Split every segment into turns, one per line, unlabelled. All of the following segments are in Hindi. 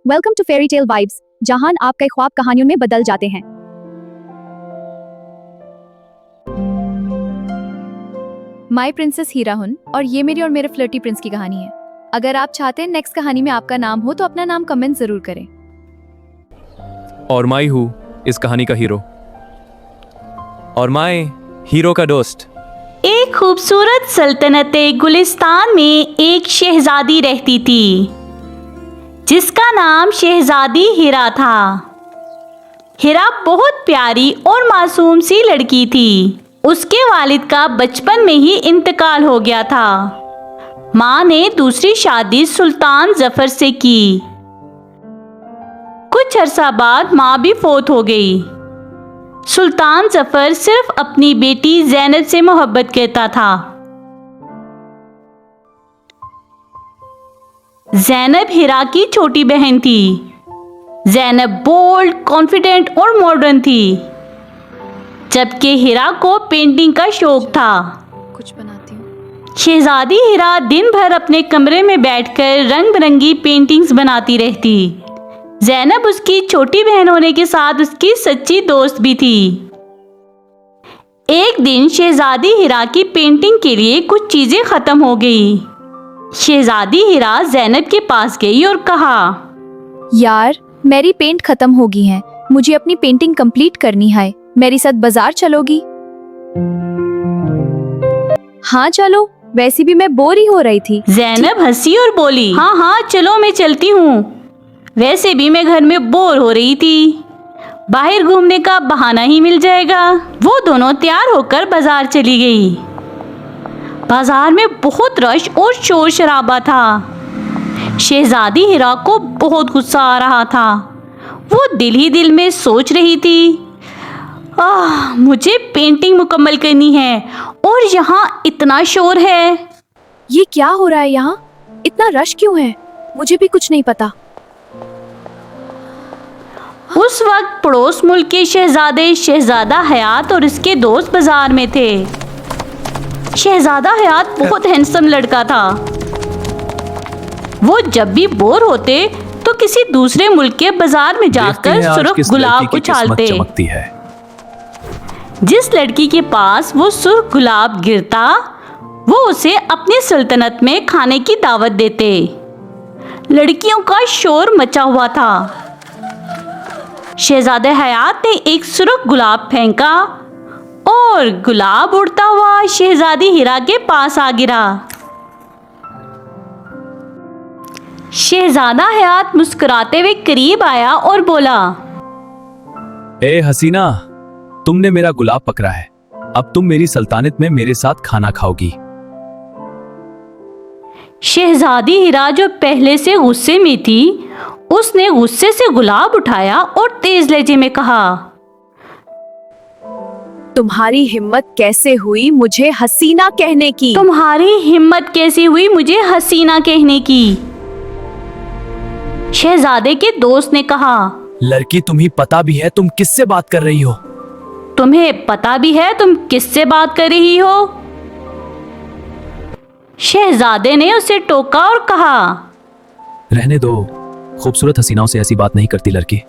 Welcome to fairy tale vibes, जहां आपके ख्वाब कहानियों में बदल जाते हैं। माय प्रिंसेस हीरा हूं और ये मेरी और मेरे फ्लर्टी प्रिंस की कहानी है। अगर आप चाहते हैं नेक्स्ट कहानी में आपका नाम हो तो अपना नाम कमेंट जरूर करें।
और मैं हूँ इस कहानी का हीरो और मैं हीरो का दोस्त।
एक खूबसूरत सल्तनते गुलिस्तान में एक शहजादी रहती थी जिसका नाम शहजादी हिरा था। हिरा बहुत प्यारी और मासूम सी लड़की थी। उसके वालिद का बचपन में ही इंतकाल हो गया था। माँ ने दूसरी शादी सुल्तान जफर से की। कुछ अरसा बाद माँ भी फौत हो गई। सुल्तान जफर सिर्फ अपनी बेटी ज़ैनब से मोहब्बत करता था। ज़ैनब हिरा की छोटी बहन थी। ज़ैनब बोल्ड, कॉन्फिडेंट और मॉडर्न थी, जबकि हिरा को पेंटिंग का शौक था।
कुछ बनाती हूँ।
शहजादी हिरा दिन भर अपने कमरे में बैठकर रंग बिरंगी पेंटिंग्स बनाती रहती। ज़ैनब उसकी छोटी बहन होने के साथ उसकी सच्ची दोस्त भी थी। एक दिन शहजादी हिरा की पेंटिंग के लिए कुछ चीजें खत्म हो गई। शहजादी हिरा ज़ैनब के पास गई और कहा,
यार, मेरी पेंट खत्म हो गई है, मुझे अपनी पेंटिंग कंप्लीट करनी है। मेरी साथ बाजार चलोगी? हाँ चलो, वैसे भी मैं बोर ही हो रही थी।
ज़ैनब हंसी और बोली, हाँ हाँ चलो, मैं चलती हूँ। वैसे भी मैं घर में बोर हो रही थी, बाहर घूमने का बहाना ही मिल जाएगा। वो दोनों तैयार होकर बाजार चली गई। बाजार में बहुत रश और शोर शराबा था। शहजादी हिरा को बहुत गुस्सा आ रहा था। वो दिल ही दिल में सोच रही थी, मुझे पेंटिंग मुकम्मल करनी है और यहाँ इतना शोर है।
ये क्या हो रहा है यहाँ? इतना रश क्यों है? मुझे भी कुछ नहीं पता।
उस वक्त पड़ोस मुल्क के शहजादे शहजादा हयात और उसके दोस्त बाजार में थे। शहजादा हयात बहुत हैंडसम लड़का था। वो जब भी बोर होते तो किसी दूसरे मुल्क के बाजार में जाकर सुर्ख गुलाब उछालते। जिस लड़की के पास वो सुर्ख गुलाब गिरता, वो उसे अपनी सल्तनत में खाने की दावत देते। लड़कियों का शोर मचा हुआ था। शहजादे हयात ने एक सुर्ख गुलाब फेंका और गुलाब उड़ता हुआ शहजादी हिरा के पास आ गिरा। शहजादा हयात मुस्कुराते हुए करीब आया और बोला,
ए हसीना, तुमने मेरा गुलाब पकड़ा है। अब तुम मेरी सल्तनत में मेरे साथ खाना खाओगी।
शहजादी हिरा जो पहले से गुस्से में थी, उसने गुस्से से गुलाब उठाया और तेज लहजे में कहा,
तुम्हारी हिम्मत कैसे हुई मुझे हसीना कहने की?
तुम्हारी हिम्मत कैसी हुई मुझे हसीना कहने की? शहजादे के दोस्त ने कहा,
लड़की, तुम्हें पता भी है तुम किससे बात कर रही हो?
तुम्हें पता भी है तुम किससे बात कर रही हो? शहजादे ने उसे टोका और कहा,
रहने दो, खूबसूरत हसीनाओं से ऐसी बात नहीं करती लड़की।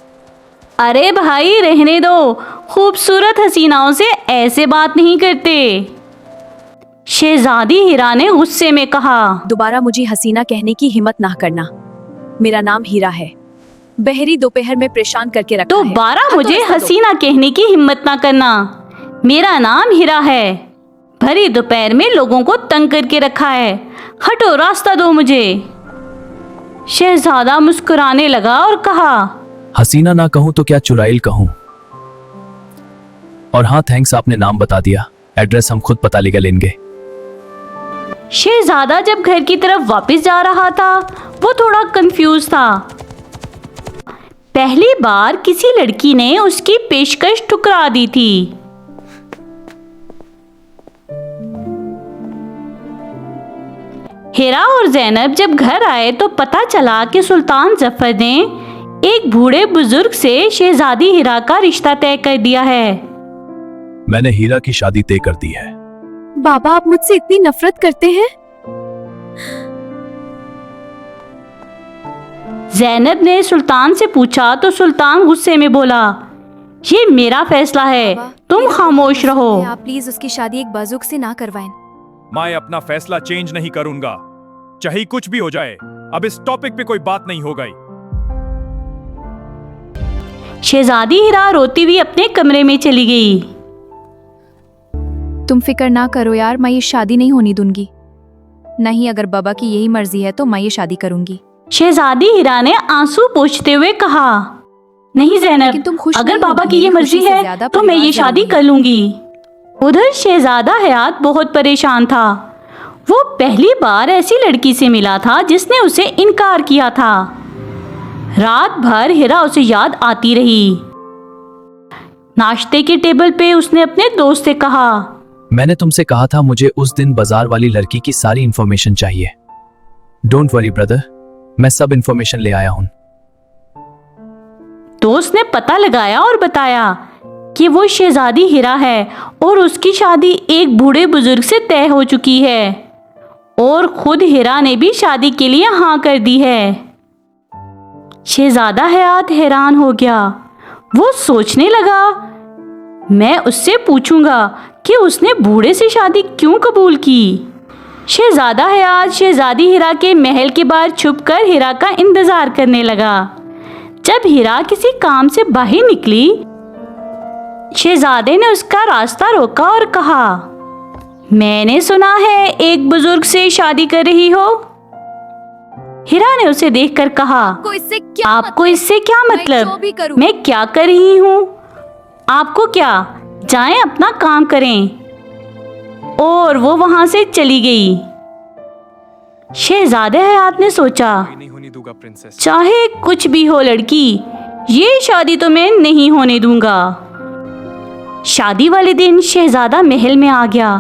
अरे भाई रहने दो, खूबसूरत हसीनाओं से ऐसे बात नहीं करते। शहजादी हिरा ने गुस्से में कहा,
दोबारा मुझे हसीना कहने की हिम्मत ना करना। मेरा नाम हीरा है। बहरी दोपहर में परेशान करके रखा है।
दोबारा मुझे हसीना कहने की हिम्मत ना करना। मेरा नाम हीरा है। भरी दोपहर में लोगों को तंग करके रखा है। हटो, रास्ता दो मुझे। शहजादा मुस्कुराने लगा और कहा,
हसीना ना कहूं तो क्या चुड़ैल कहूं? और हाँ, थैंक्स, आपने नाम बता दिया। एड्रेस हम खुद पता लगा लेंगे।
शहजादा जब घर की तरफ वापस जा रहा था, वो थोड़ा कंफ्यूज था। पहली बार किसी लड़की ने उसकी पेशकश ठुकरा दी थी। हिरा और ज़ैनब जब घर आए तो पता चला कि सुल्तान जफर ने एक बूढ़े बुजुर्ग से शहजादी हिरा का रिश्ता तय कर दिया है।
मैंने हीरा की शादी तय कर दी है।
बाबा, आप मुझसे इतनी नफरत करते हैं?
ज़ैनब ने सुल्तान से पूछा तो सुल्तान गुस्से में बोला, ये मेरा फैसला है, तुम खामोश रहो।
आप प्लीज उसकी शादी एक बाजुक से ना करवाएं।
मैं अपना फैसला चेंज नहीं करूंगा, चाहे कुछ भी हो जाए। अब इस टॉपिक पे कोई बात नहीं हो गई।
शहजादी हिरा रोती हुई अपने कमरे में चली गई।
तुम फिक्र ना करो यार, मैं ये शादी नहीं होने दूंगी। नहीं, अगर बाबा की यही मर्जी है तो मैं ये शादी करूंगी।
शहजादी हिरा ने आंसू पोंछते हुए कहा, नहीं
लेकिन
ज़ैनब,
तुम खुश
अगर
नहीं
बाबा
हो,
की ये
मेरी
मर्जी
खुशी से
है
ज्यादा
तो मैं ये
परिवार
शादी
जरूरी
कर लूंगी। उधर शहजादा हयात बहुत परेशान था। वो पहली बार ऐसी लड़की से मिला था जिसने उसे इनकार किया था। रात भर हिरा उसे याद आती रही। नाश्ते के टेबल पे उसने अपने दोस्त से कहा,
मैंने तुमसे कहा था मुझे उस दिन बाजार वाली लड़की की सारी इंफॉर्मेशन चाहिए। डोंट वरी ब्रदर, मैं सब इंफॉर्मेशन ले आया हूं।
दोस्त ने पता लगाया और बताया कि वो शहजादी हिरा है और उसकी शादी एक बूढ़े बुजुर्ग से तय हो चुकी है और खुद हिरा ने भी शादी के लिए हाँ कर दी है। शहजादा हयात हैरान हो गया। वो सोचने लगा, मैं उससे पूछूंगा कि उसने बूढ़े से शादी क्यों कबूल की। शहजादा हयात शहजादी हिरा के महल के बाहर छुपकर हिरा का इंतजार करने लगा। जब हिरा किसी काम से बाहर निकली, शहजादे ने उसका रास्ता रोका और कहा, मैंने सुना है एक बुजुर्ग से शादी कर रही हो। हिरा ने उसे देखकर कहा, आपको इससे क्या मतलब? मैं क्या कर रही हूँ? आपको क्या? जाएं अपना काम करें। और वो वहां से चली गई। शहजादे हयात ने सोचा,
नहीं होने दूंगा प्रिंसेस।
चाहे कुछ भी हो लड़की, ये शादी तो मैं नहीं होने दूंगा। शादी वाले दिन शहजादा महल में आ गया।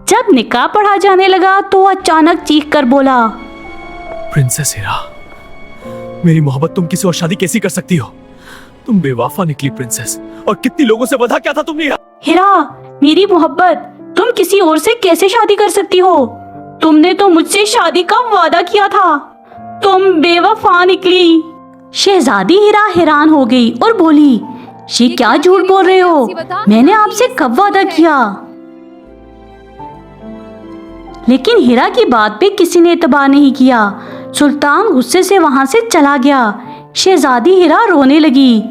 जब निकाह पढ़ा जाने लगा तो अचानक चीख कर बोला,
प्रिंसेस हिरा, मेरी मोहब्बत तुम किसी और शादी कैसी कर सकती हो? तुम बेवफा निकली प्रिंसेस, और कितनी लोगों से वादा क्या था तुमने?
हिरा, मेरी मोहब्बत, तुम किसी और से कैसे शादी कर सकती हो? तुमने तो मुझसे शादी का वादा किया था। तुम बेवफा निकली। शहजादी हिरा हैरान हो गई और बोली, ये क्या झूठ बोल रहे हो? मैंने आपसे कब वादा किया? लेकिन हिरा की बात पे किसी ने एतबार नहीं किया। सुल्तान गुस्से से वहां से चला गया। शहजादी हिरा रोने लगी।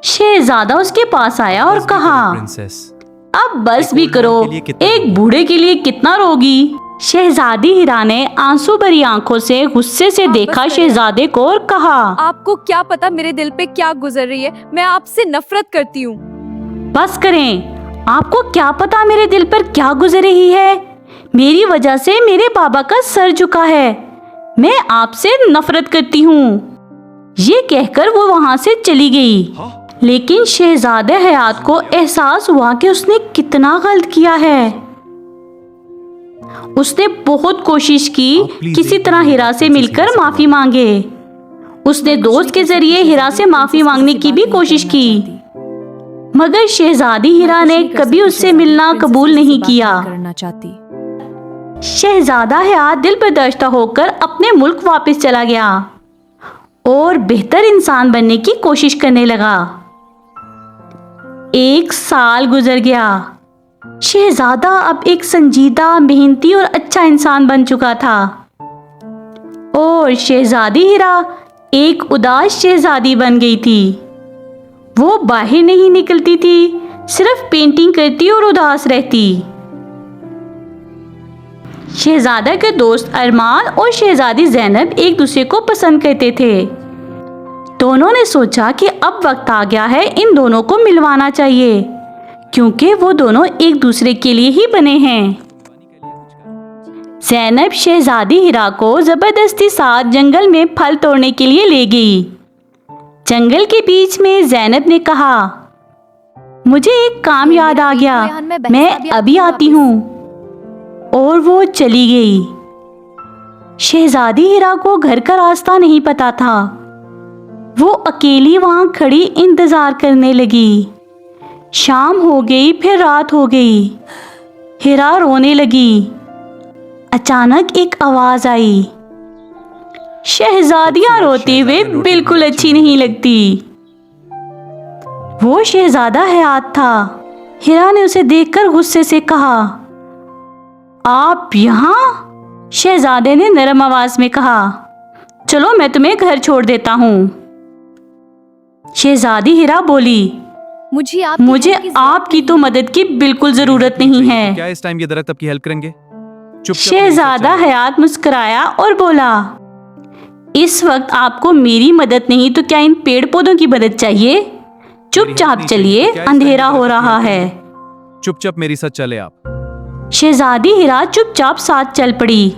शहजादा उसके पास आया और कहा,
प्रिंसेस,
अब बस भी करो, एक बूढ़े के लिए कितना रोगी? शहजादी हिरा ने आंसू भरी आंखों से गुस्से से देखा शहजादे को और कहा,
आपको क्या पता मेरे दिल पे क्या गुजर रही है? मैं आपसे नफरत करती हूँ।
बस करें, आपको क्या पता मेरे दिल पर क्या गुजर रही है? मेरी वजह से मेरे बाबा का सर झुका है। मैं आपसे नफरत करती हूँ। ये कहकर वो वहां से चली गई। लेकिन शहजादे हयात को एहसास हुआ कि उसने कितना गलत किया है। उसने बहुत कोशिश की किसी तरह हिरा से मिलकर माफी मांगे। उसने दोस्त के जरिए हिरा से माफी मांगने की भी कोशिश की, मगर शहजादी हिरा ने कभी उससे मिलना कबूल नहीं किया।
करना चाहती।
शहजादा हयात दिल बर्दाश्त होकर अपने मुल्क वापस चला गया और बेहतर इंसान बनने की कोशिश करने लगा। 1 साल गुजर गया। शहजादा अब एक संजीदा, मेहनती और अच्छा इंसान बन चुका था और शहजादी हिरा एक उदास शहजादी बन गई थी। वो बाहर नहीं निकलती थी, सिर्फ पेंटिंग करती और उदास रहती। शहजादा के दोस्त अरमान और शहजादी ज़ैनब एक दूसरे को पसंद करते थे। दोनों ने सोचा कि अब वक्त आ गया है इन दोनों को मिलवाना चाहिए, क्योंकि वो दोनों एक दूसरे के लिए ही बने हैं। ज़ैनब शहजादी हिरा को जबरदस्ती साथ जंगल में फल तोड़ने के लिए ले गई। जंगल के बीच में ज़ैनब ने कहा, मुझे एक काम याद आ गया, मैं अभी आती हूँ। और वो चली गई। शहजादी हिरा को घर का रास्ता नहीं पता था। वो अकेली वहां खड़ी इंतजार करने लगी। शाम हो गई, फिर रात हो गई। हिरा रोने लगी। अचानक एक आवाज आई, शहजादियां रोते हुए बिल्कुल अच्छी नहीं लगती। वो शहजादा हयात था। हिरा ने उसे देखकर गुस्से से कहा, आप यहाँ? शहजादे ने नरम आवाज में कहा, चलो मैं तुम्हें घर छोड़ देता हूँ। शहजादी हिरा बोली, मुझे आपकी तो मदद की बिल्कुल जरूरत नहीं है।
क्या इस टाइम ये दरख्त आपकी हेल्प करेंगे?
शहजादा हयात मुस्कुराया और बोला, इस वक्त आपको मेरी मदद नहीं तो क्या इन पेड़ पौधों की मदद चाहिए? चुपचाप चलिए, अंधेरा हो रहा है।
चुपचाप मेरी साथ चले आप।
शहजादी हिरा चुपचाप साथ चल पड़ी।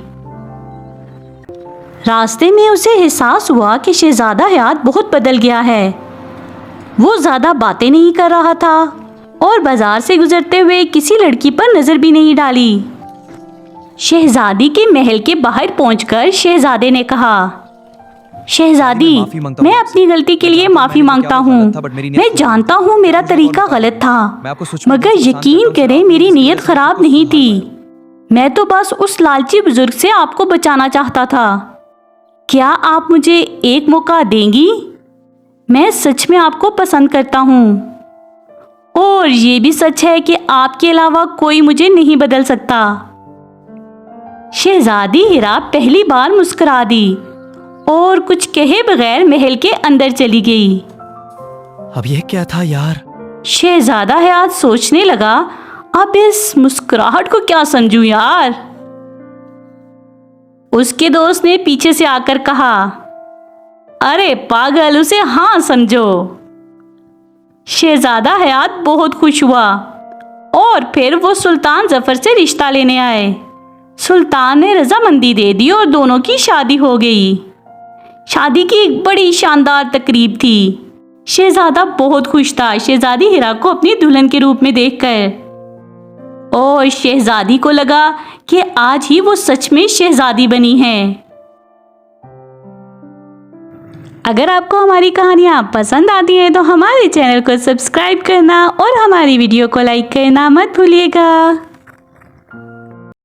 रास्ते में उसे एहसास हुआ कि शहजादा हयात बहुत बदल गया है। वो ज्यादा बातें नहीं कर रहा था और बाजार से गुजरते हुए किसी लड़की पर नजर भी नहीं डाली। शहजादी के महल के बाहर पहुंचकर शहजादे ने कहा, शहजादी, मैं अपनी गलती के लिए माफी मांगता हूँ। मैं जानता हूँ मेरा तरीका गलत था, मगर यकीन करें मेरी नीयत खराब नहीं थी। मैं तो बस उस लालची बुजुर्ग से आपको बचाना चाहता था। क्या आप मुझे एक मौका देंगी? मैं सच में आपको पसंद करता हूँ और ये भी सच है कि आपके अलावा कोई मुझे नहीं बदल सकता। शहजादी हिरा पहली बार मुस्कुरा दी और कुछ कहे बगैर महल के अंदर चली गई।
अब यह क्या था यार?
शहजादा हयात सोचने लगा, अब इस मुस्कुराहट को क्या समझूं यार। उसके दोस्त ने पीछे से आकर कहा, अरे पागल, उसे हाँ समझो। शहजादा हयात बहुत खुश हुआ और फिर वो सुल्तान जफर से रिश्ता लेने आए। सुल्तान ने रजामंदी दे दी और दोनों की शादी हो गई। शादी की एक बड़ी शानदार तकरीब थी। शहजादा बहुत खुश था शहजादी हिरा को अपनी दुल्हन के रूप में देखकर। और शहजादी को लगा कि आज ही वो सच में शहजादी बनी है। अगर आपको हमारी कहानियाँ पसंद आती हैं तो हमारे चैनल को सब्सक्राइब करना और हमारी वीडियो को लाइक करना मत भूलिएगा।